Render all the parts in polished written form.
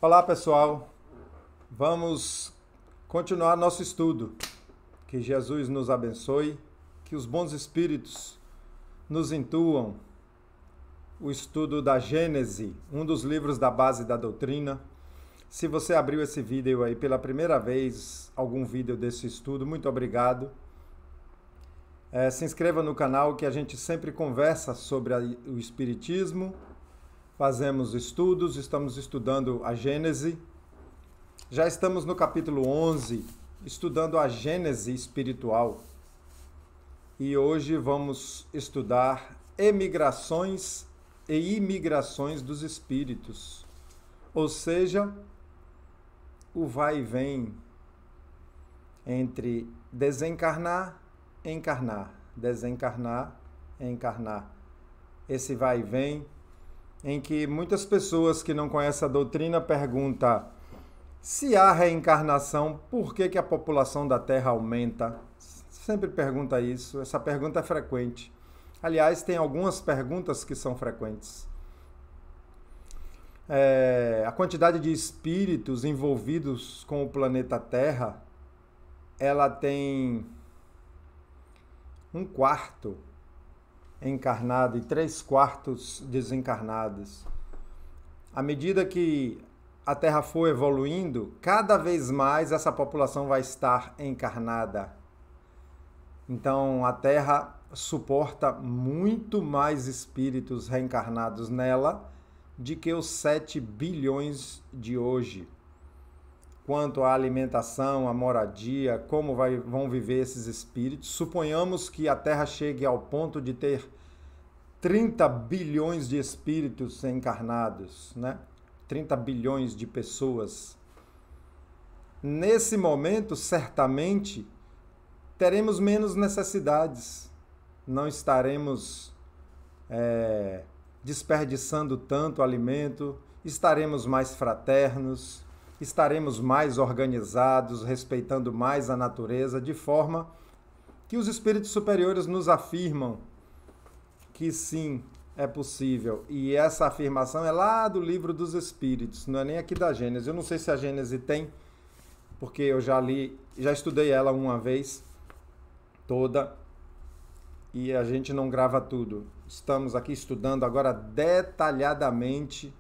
Olá, pessoal. Vamos continuar nosso estudo. Que Jesus nos abençoe, que os bons espíritos nos intuam o estudo da Gênese, um dos livros da base da doutrina. Se você abriu esse vídeo aí pela primeira vez, algum vídeo desse estudo, muito obrigado. Se inscreva no canal que a gente sempre conversa sobre o Espiritismo. Fazemos estudos, estamos estudando a Gênese. Já estamos no capítulo 11, estudando a Gênese espiritual. E hoje vamos estudar emigrações e imigrações dos espíritos. Ou seja, o vai e vem entre desencarnar, encarnar, desencarnar, encarnar. Esse vai e vem em que muitas pessoas que não conhecem a doutrina perguntam: se há reencarnação, por que a população da Terra aumenta? Sempre pergunta isso, essa pergunta é frequente. Aliás, tem algumas perguntas que são frequentes. A quantidade de espíritos envolvidos com o planeta Terra, ela tem 1/4 encarnado e 3/4 desencarnados. À medida que a Terra for evoluindo, cada vez mais essa população vai estar encarnada. Então, a Terra suporta muito mais espíritos reencarnados nela do que os 7 bilhões de hoje. Quanto à alimentação, à moradia, como vão viver esses espíritos. Suponhamos que a Terra chegue ao ponto de ter 30 bilhões de espíritos encarnados, né? 30 bilhões de pessoas. Nesse momento, certamente, teremos menos necessidades. Não estaremos desperdiçando tanto alimento, estaremos mais fraternos, estaremos mais organizados, respeitando mais a natureza, de forma que os espíritos superiores nos afirmam que sim, é possível. E essa afirmação é lá do Livro dos Espíritos, não é nem aqui da Gênese. Eu não sei se a Gênese tem, porque eu já li, já estudei ela uma vez toda, e a gente não grava tudo. Estamos aqui estudando agora detalhadamente,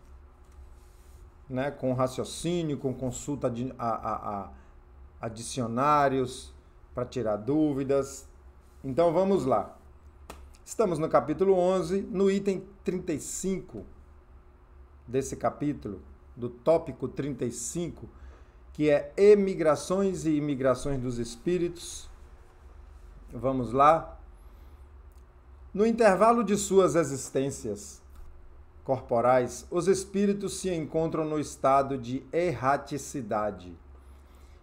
né, com raciocínio, com consulta a dicionários, para tirar dúvidas. Então vamos lá. Estamos no capítulo 11, no item 35 desse capítulo, do tópico 35, que é emigrações e imigrações dos espíritos. Vamos lá. No intervalo de suas existências corporais, os espíritos se encontram no estado de erraticidade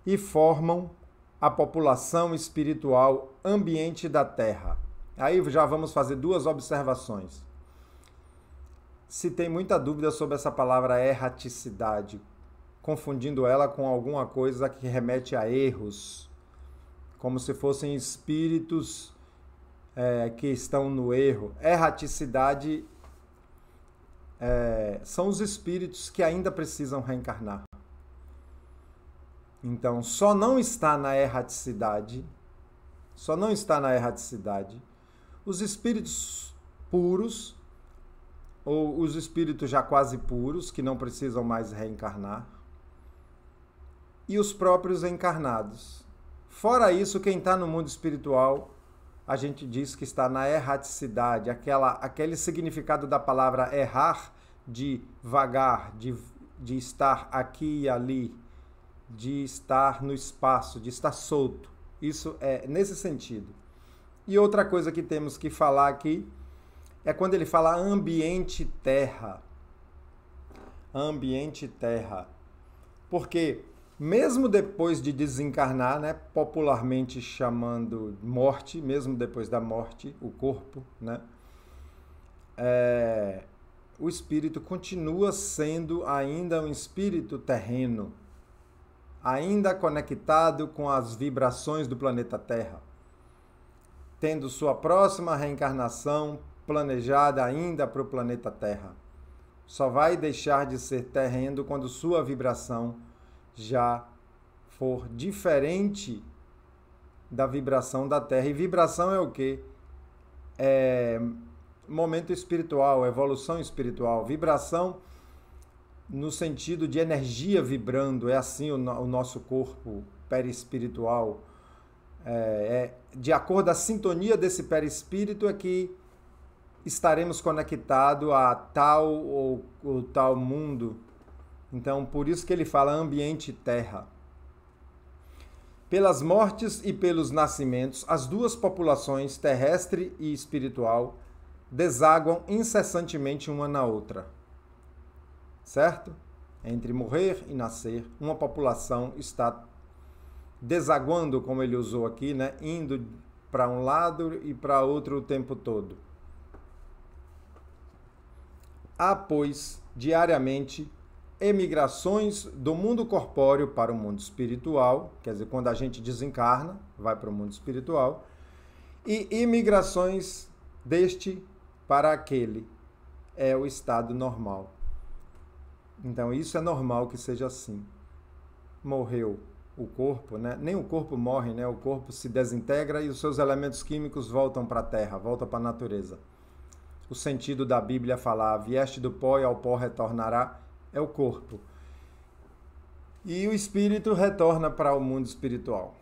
e formam a população espiritual ambiente da Terra. Aí já vamos fazer 2 observações. Se tem muita dúvida sobre essa palavra erraticidade, confundindo ela com alguma coisa que remete a erros, como se fossem espíritos que estão no erro. Erraticidade são os espíritos que ainda precisam reencarnar. Então, só não está na erraticidade os espíritos puros, ou os espíritos já quase puros, que não precisam mais reencarnar, e os próprios encarnados. Fora isso, quem está no mundo espiritual, a gente diz que está na erraticidade, aquele significado da palavra errar, de vagar, de estar aqui e ali, de estar no espaço, de estar solto. Isso é nesse sentido. E outra coisa que temos que falar aqui é quando ele fala ambiente terra. Ambiente terra. Porque mesmo depois de desencarnar, né, popularmente chamando morte, mesmo depois da morte, o corpo, né, o espírito continua sendo ainda um espírito terreno, ainda conectado com as vibrações do planeta Terra, tendo sua próxima reencarnação planejada ainda para o planeta Terra. Só vai deixar de ser terreno quando sua vibração já for diferente da vibração da Terra. E vibração é o quê? É momento espiritual, evolução espiritual. Vibração no sentido de energia vibrando, é assim o nosso corpo perispiritual. De acordo com a sintonia desse perispírito é que estaremos conectados a tal ou tal mundo. Então, por isso que ele fala ambiente terra. Pelas mortes e pelos nascimentos, as duas populações, terrestre e espiritual, desaguam incessantemente uma na outra. Certo? Entre morrer e nascer, uma população está desaguando, como ele usou aqui, né? Indo para um lado e para outro o tempo todo. Há, pois, diariamente, emigrações do mundo corpóreo para o mundo espiritual, quer dizer, quando a gente desencarna, vai para o mundo espiritual, e imigrações deste para aquele. É o estado normal. Então, isso é normal que seja assim. Morreu o corpo, né? Nem o corpo morre, né? O corpo se desintegra e os seus elementos químicos voltam para a terra, voltam para a natureza. O sentido da Bíblia falar, vieste do pó e ao pó retornará, é o corpo. E o espírito retorna para o mundo espiritual.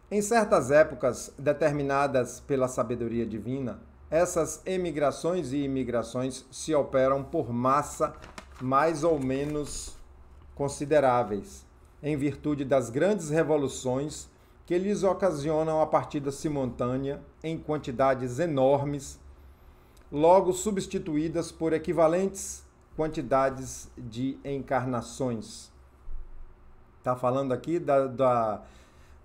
Em certas épocas, determinadas pela sabedoria divina, essas emigrações e imigrações se operam por massa mais ou menos consideráveis, em virtude das grandes revoluções que lhes ocasionam a partida simultânea em quantidades enormes, logo substituídas por equivalentes quantidades de encarnações. Está falando aqui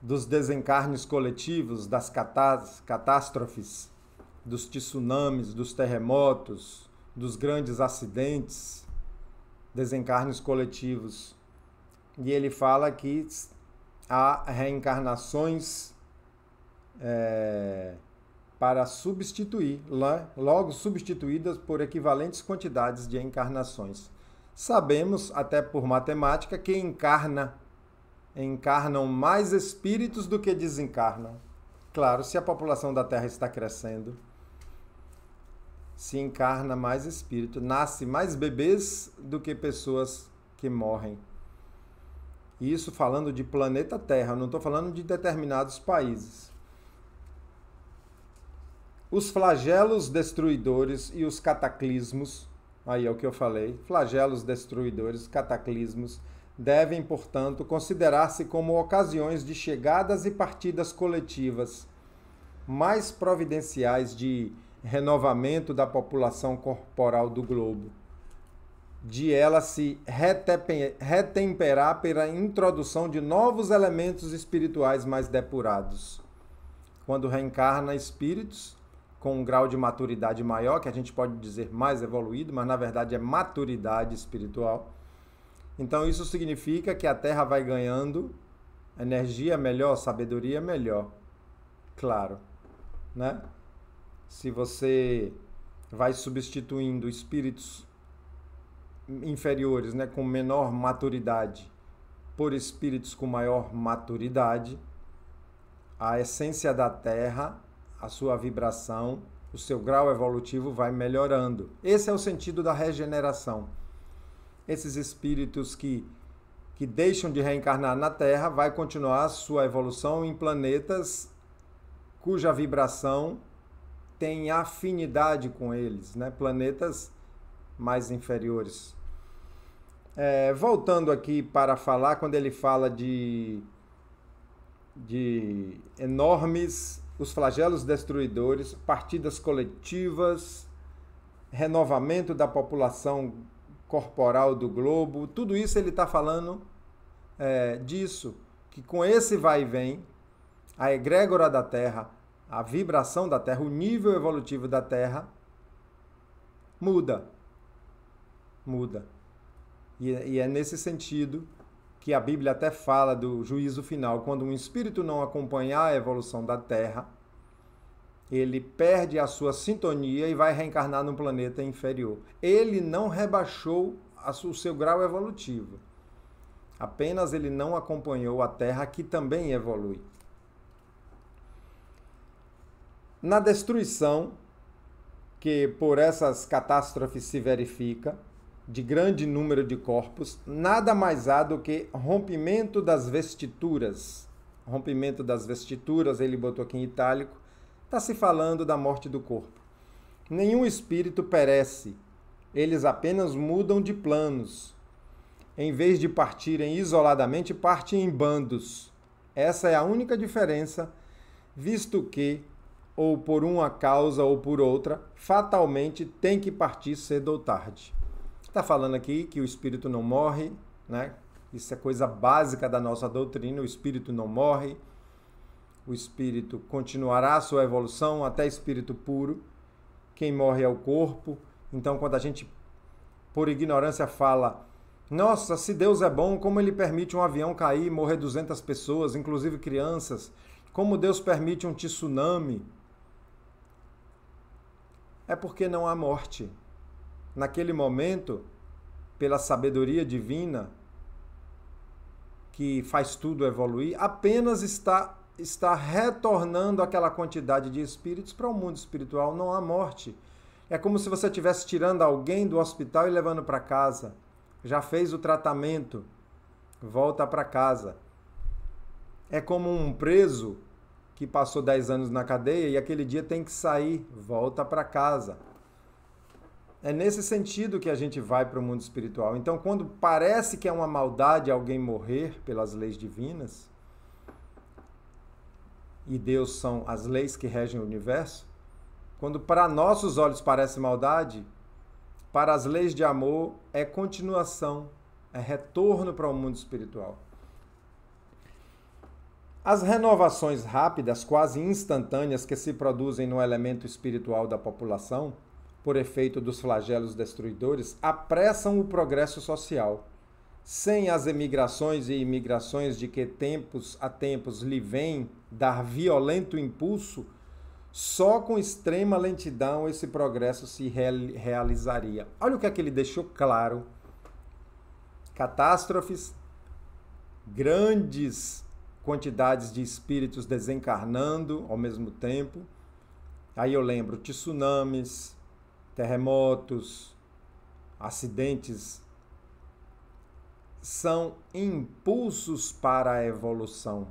dos desencarnes coletivos, das catástrofes, dos tsunamis, dos terremotos, dos grandes acidentes, desencarnes coletivos. E ele fala que há reencarnações para substituir, logo substituídas por equivalentes quantidades de encarnações. Sabemos, até por matemática, que encarnam mais espíritos do que desencarnam. Claro, se a população da Terra está crescendo, se encarna mais espírito, nasce mais bebês do que pessoas que morrem. Isso falando de planeta Terra, não estou falando de determinados países. Os flagelos destruidores e os cataclismos, aí é o que eu falei, flagelos destruidores, cataclismos, devem, portanto, considerar-se como ocasiões de chegadas e partidas coletivas mais providenciais de renovamento da população corporal do globo, de ela se retemperar pela introdução de novos elementos espirituais mais depurados. Quando reencarna espíritos com um grau de maturidade maior, que a gente pode dizer mais evoluído, mas na verdade é maturidade espiritual. Então isso significa que a Terra vai ganhando energia melhor, sabedoria melhor. Claro, né? Se você vai substituindo espíritos inferiores, né, com menor maturidade, por espíritos com maior maturidade, a essência da Terra, a sua vibração, o seu grau evolutivo vai melhorando. Esse é o sentido da regeneração. Esses espíritos que deixam de reencarnar na Terra vai continuar a sua evolução em planetas cuja vibração tem afinidade com eles, né? Planetas mais inferiores. Voltando aqui para falar, quando ele fala de enormes, os flagelos destruidores, partidas coletivas, renovamento da população corporal do globo, tudo isso ele está falando disso, que com esse vai e vem, a egrégora da Terra, a vibração da Terra, o nível evolutivo da Terra muda. E é nesse sentido que a Bíblia até fala do juízo final. Quando um espírito não acompanhar a evolução da Terra, ele perde a sua sintonia e vai reencarnar num planeta inferior. Ele não rebaixou o seu grau evolutivo. Apenas ele não acompanhou a Terra, que também evolui. Na destruição, que por essas catástrofes se verifica, de grande número de corpos, nada mais há do que rompimento das vestituras. Rompimento das vestituras, ele botou aqui em itálico, está se falando da morte do corpo. Nenhum espírito perece, eles apenas mudam de planos. Em vez de partirem isoladamente, partem em bandos. Essa é a única diferença, visto que, ou por uma causa ou por outra, fatalmente tem que partir cedo ou tarde. Está falando aqui que o espírito não morre, né? Isso é coisa básica da nossa doutrina, o espírito não morre, o espírito continuará a sua evolução até espírito puro, quem morre é o corpo. Então, quando a gente, por ignorância, fala, nossa, se Deus é bom, como ele permite um avião cair e morrer 200 pessoas, inclusive crianças? Como Deus permite um tsunami? É porque não há morte. Naquele momento, pela sabedoria divina, que faz tudo evoluir, apenas está retornando aquela quantidade de espíritos para o mundo espiritual. Não há morte. É como se você estivesse tirando alguém do hospital e levando para casa. Já fez o tratamento, volta para casa. É como um preso que passou 10 anos na cadeia e aquele dia tem que sair, volta para casa. É nesse sentido que a gente vai para o mundo espiritual. Então, quando parece que é uma maldade alguém morrer pelas leis divinas, e Deus são as leis que regem o universo, quando para nossos olhos parece maldade, para as leis de amor é continuação, é retorno para o mundo espiritual. As renovações rápidas, quase instantâneas, que se produzem no elemento espiritual da população, por efeito dos flagelos destruidores, apressam o progresso social. Sem as emigrações e imigrações de que tempos a tempos lhe vem dar violento impulso, só com extrema lentidão esse progresso se realizaria. Olha o que é que ele deixou claro. Catástrofes, grandes quantidades de espíritos desencarnando ao mesmo tempo. Aí eu lembro tsunamis, terremotos, acidentes, são impulsos para a evolução.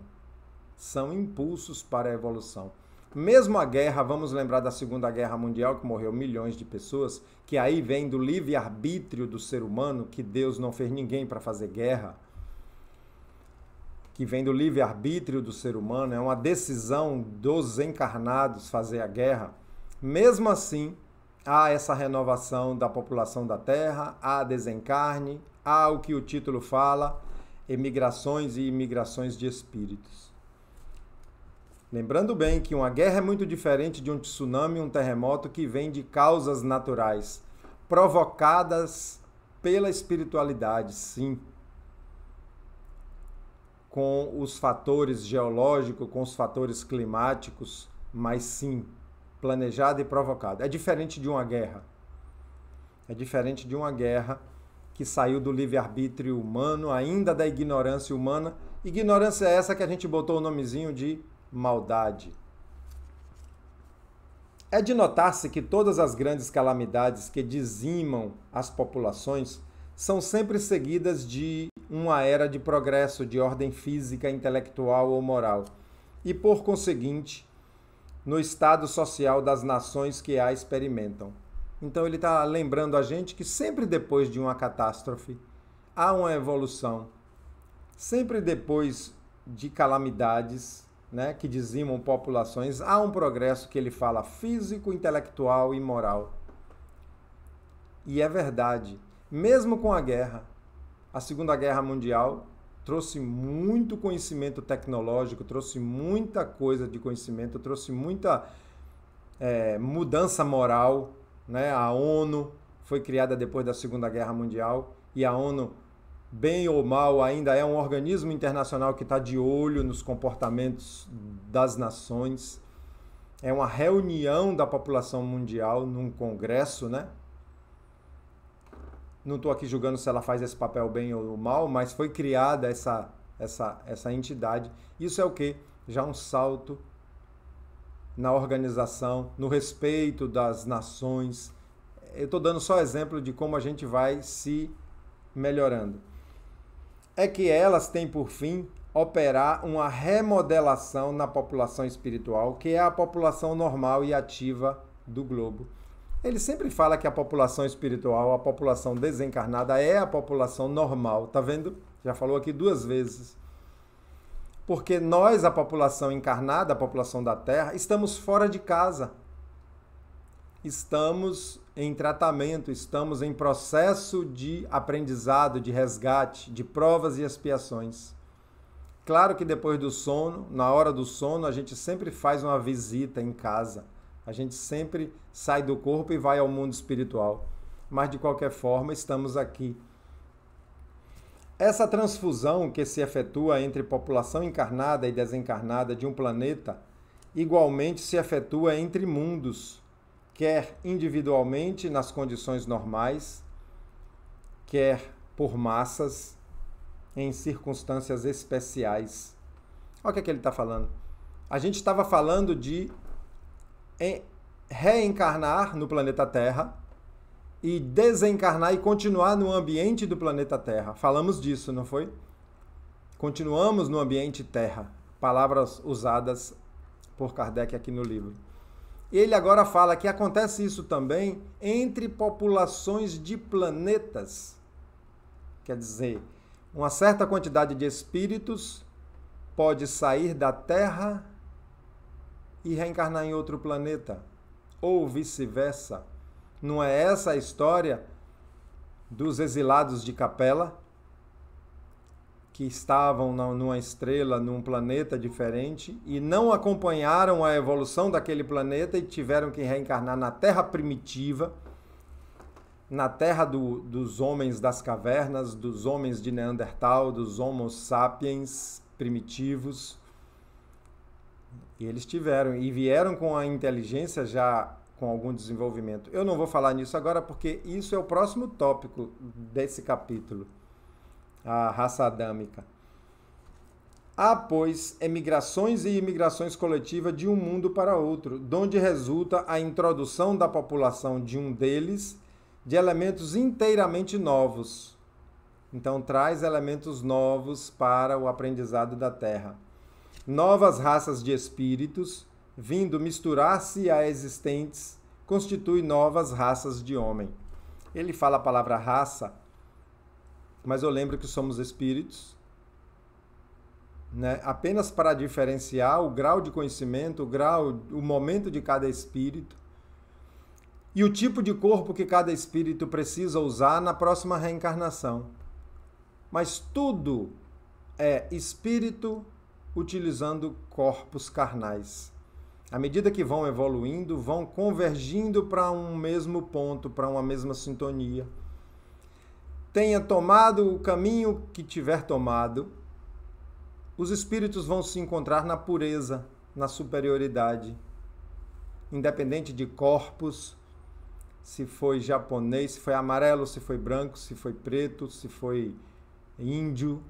São impulsos para a evolução. Mesmo a guerra, vamos lembrar da Segunda Guerra Mundial, que morreu milhões de pessoas, que aí vem do livre-arbítrio do ser humano, que Deus não fez ninguém para fazer guerra, que vem do livre-arbítrio do ser humano, é uma decisão dos encarnados fazer a guerra. Mesmo assim, há essa renovação da população da Terra, há desencarne, há o que o título fala, emigrações e imigrações de espíritos. Lembrando bem que uma guerra é muito diferente de um tsunami, um terremoto que vem de causas naturais, provocadas pela espiritualidade, sim. Com os fatores geológicos, com os fatores climáticos, mas sim, planejado e provocado. É diferente de uma guerra. É diferente de uma guerra que saiu do livre-arbítrio humano, ainda da ignorância humana. Ignorância é essa que a gente botou o nomezinho de maldade. É de notar-se que todas as grandes calamidades que dizimam as populações são sempre seguidas de uma era de progresso de ordem física, intelectual ou moral, e por conseguinte, no estado social das nações que a experimentam. Então ele está lembrando a gente que sempre depois de uma catástrofe há uma evolução, sempre depois de calamidades, né, que dizimam populações, há um progresso que ele fala físico, intelectual e moral. E é verdade, mesmo com a guerra, a Segunda Guerra Mundial trouxe muito conhecimento tecnológico, trouxe muita coisa de conhecimento, trouxe muita mudança moral, né? A ONU foi criada depois da Segunda Guerra Mundial e a ONU, bem ou mal, ainda é um organismo internacional que está de olho nos comportamentos das nações. é uma reunião da população mundial num congresso, né? Não estou aqui julgando se ela faz esse papel bem ou mal, mas foi criada essa entidade. Isso é o quê? Já um salto na organização, no respeito das nações. Eu estou dando só exemplo de como a gente vai se melhorando. É que elas têm por fim operar uma remodelação na população espiritual, que é a população normal e ativa do globo. Ele sempre fala que a população espiritual, a população desencarnada é a população normal, tá vendo? Já falou aqui 2 vezes. Porque nós, a população encarnada, a população da Terra, estamos fora de casa. Estamos em tratamento, estamos em processo de aprendizado, de resgate, de provas e expiações. Claro que depois do sono, na hora do sono, a gente sempre faz uma visita em casa. A gente sempre sai do corpo e vai ao mundo espiritual. Mas, de qualquer forma, estamos aqui. Essa transfusão que se efetua entre população encarnada e desencarnada de um planeta, igualmente se efetua entre mundos, quer individualmente nas condições normais, quer por massas, em circunstâncias especiais. Olha o que ele está falando. A gente estava falando de reencarnar no planeta Terra e desencarnar e continuar no ambiente do planeta Terra. Falamos disso, não foi? Continuamos no ambiente Terra. Palavras usadas por Kardec aqui no livro. Ele agora fala que acontece isso também entre populações de planetas. Quer dizer, uma certa quantidade de espíritos pode sair da Terra e reencarnar em outro planeta, ou vice-versa. Não é essa a história dos exilados de Capela, que estavam numa estrela, num planeta diferente, e não acompanharam a evolução daquele planeta e tiveram que reencarnar na Terra primitiva, na Terra dos homens das cavernas, dos homens de Neandertal, dos Homo sapiens primitivos. E eles tiveram, e vieram com a inteligência já com algum desenvolvimento. Eu não vou falar nisso agora, porque isso é o próximo tópico desse capítulo, a raça adâmica. Há, pois, emigrações e imigrações coletivas de um mundo para outro, donde resulta a introdução da população de um deles de elementos inteiramente novos. Então, traz elementos novos para o aprendizado da Terra. Novas raças de espíritos, vindo misturar-se a existentes, constituem novas raças de homem. Ele fala a palavra raça, mas eu lembro que somos espíritos, né? Apenas para diferenciar o grau de conhecimento, o momento de cada espírito e o tipo de corpo que cada espírito precisa usar na próxima reencarnação. Mas tudo é espírito utilizando corpos carnais. À medida que vão evoluindo, vão convergindo para um mesmo ponto, para uma mesma sintonia. Tenha tomado o caminho que tiver tomado, os espíritos vão se encontrar na pureza, na superioridade. Independente de corpos, se foi japonês, se foi amarelo, se foi branco, se foi preto, se foi índio,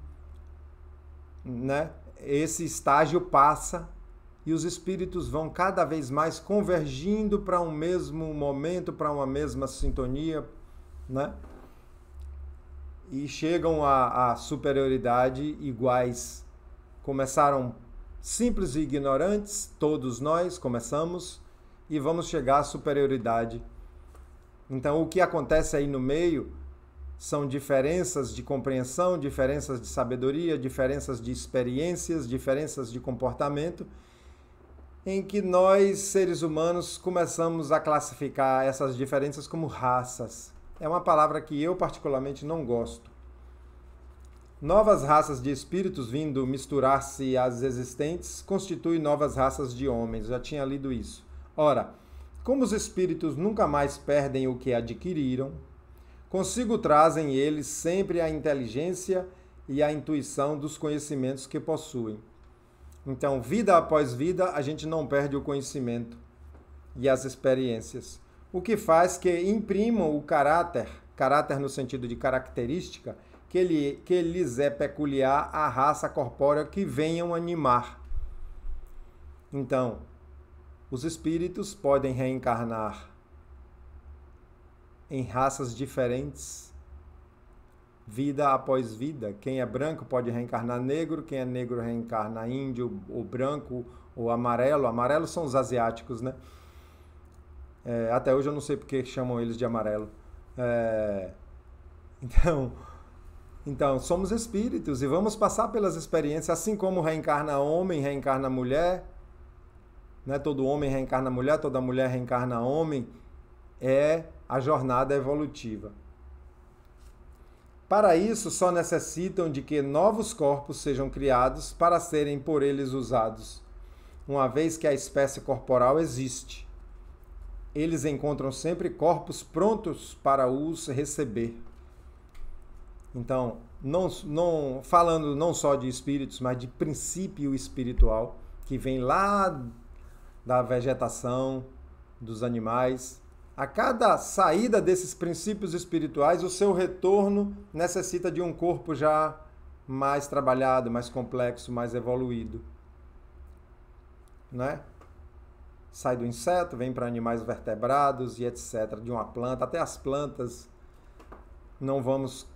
né? Esse estágio passa e os espíritos vão cada vez mais convergindo para um mesmo momento, para uma mesma sintonia, né? E chegam à superioridade iguais. Começaram simples e ignorantes, todos nós começamos, e vamos chegar à superioridade. Então, o que acontece aí no meio são diferenças de compreensão, diferenças de sabedoria, diferenças de experiências, diferenças de comportamento, em que nós, seres humanos, começamos a classificar essas diferenças como raças. É uma palavra que eu particularmente não gosto. Novas raças de espíritos vindo misturar-se às existentes constituem novas raças de homens. Já tinha lido isso. Ora, como os espíritos nunca mais perdem o que adquiriram, consigo trazem eles sempre a inteligência e a intuição dos conhecimentos que possuem. Então, vida após vida, a gente não perde o conhecimento e as experiências. O que faz que imprimam o caráter no sentido de característica, que lhes é peculiar à raça corpórea que venham animar. Então, os espíritos podem reencarnar em raças diferentes, vida após vida. Quem é branco pode reencarnar negro, quem é negro reencarna índio, ou branco, ou amarelo. Amarelo são os asiáticos, né? Até hoje eu não sei porque chamam eles de amarelo. Então, somos espíritos e vamos passar pelas experiências, assim como reencarna homem, reencarna mulher, né? Todo homem reencarna mulher, toda mulher reencarna homem, é a jornada evolutiva. Para isso, só necessitam de que novos corpos sejam criados para serem por eles usados, uma vez que a espécie corporal existe. Eles encontram sempre corpos prontos para os receber. Então, falando não só de espíritos, mas de princípio espiritual, que vem lá da vegetação, dos animais. A cada saída desses princípios espirituais, o seu retorno necessita de um corpo já mais trabalhado, mais complexo, mais evoluído. Né? Sai do inseto, vem para animais vertebrados e etc., de uma planta. Até as plantas, não vamos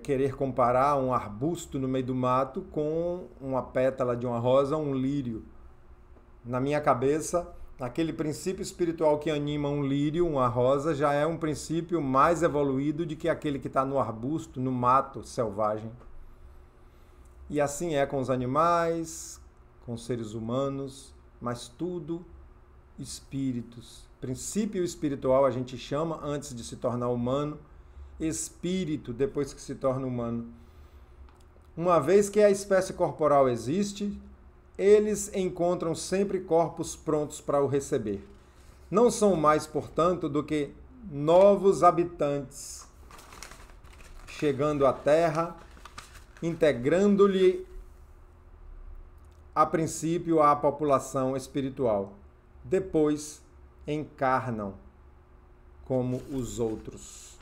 querer comparar um arbusto no meio do mato com uma pétala de uma rosa, um lírio. Na minha cabeça, aquele princípio espiritual que anima um lírio, uma rosa, já é um princípio mais evoluído do que aquele que está no arbusto, no mato selvagem. E assim é com os animais, com os seres humanos, mas tudo espíritos. Princípio espiritual a gente chama, antes de se tornar humano, espírito, depois que se torna humano. Uma vez que a espécie corporal existe, eles encontram sempre corpos prontos para o receber. Não são mais, portanto, do que novos habitantes, chegando à Terra, integrando-lhe a princípio a população espiritual. Depois encarnam como os outros.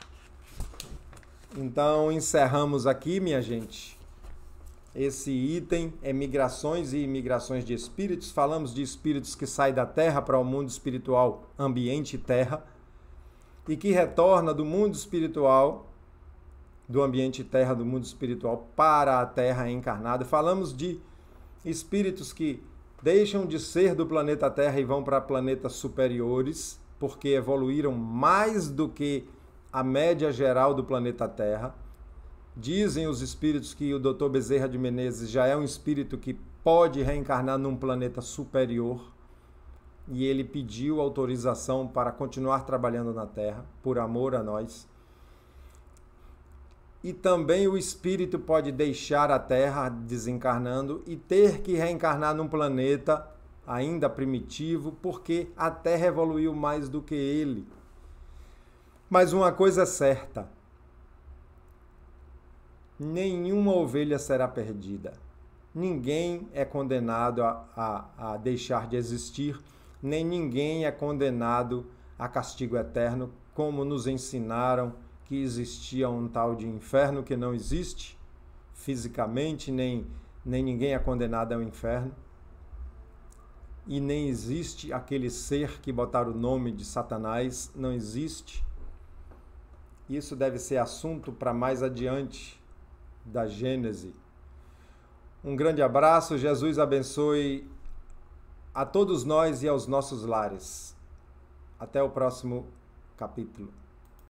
Então, encerramos aqui, minha gente, esse item é migrações e imigrações de espíritos. Falamos de espíritos que saem da Terra para o mundo espiritual, ambiente Terra, e que retorna do mundo espiritual, do ambiente Terra, do mundo espiritual, para a Terra encarnada. Falamos de espíritos que deixam de ser do planeta Terra e vão para planetas superiores, porque evoluíram mais do que a média geral do planeta Terra. Dizem os espíritos que o Dr. Bezerra de Menezes já é um espírito que pode reencarnar num planeta superior, e ele pediu autorização para continuar trabalhando na Terra, por amor a nós. E também o espírito pode deixar a Terra desencarnando e ter que reencarnar num planeta ainda primitivo, porque a Terra evoluiu mais do que ele. Mas uma coisa é certa: nenhuma ovelha será perdida. Ninguém é condenado a deixar de existir, nem ninguém é condenado a castigo eterno, como nos ensinaram que existia um tal de inferno que não existe fisicamente, nem ninguém é condenado ao inferno. E nem existe aquele ser que botaram o nome de Satanás, não existe. Isso deve ser assunto para mais adiante da Gênese. Um grande abraço, Jesus abençoe a todos nós e aos nossos lares. Até o próximo capítulo.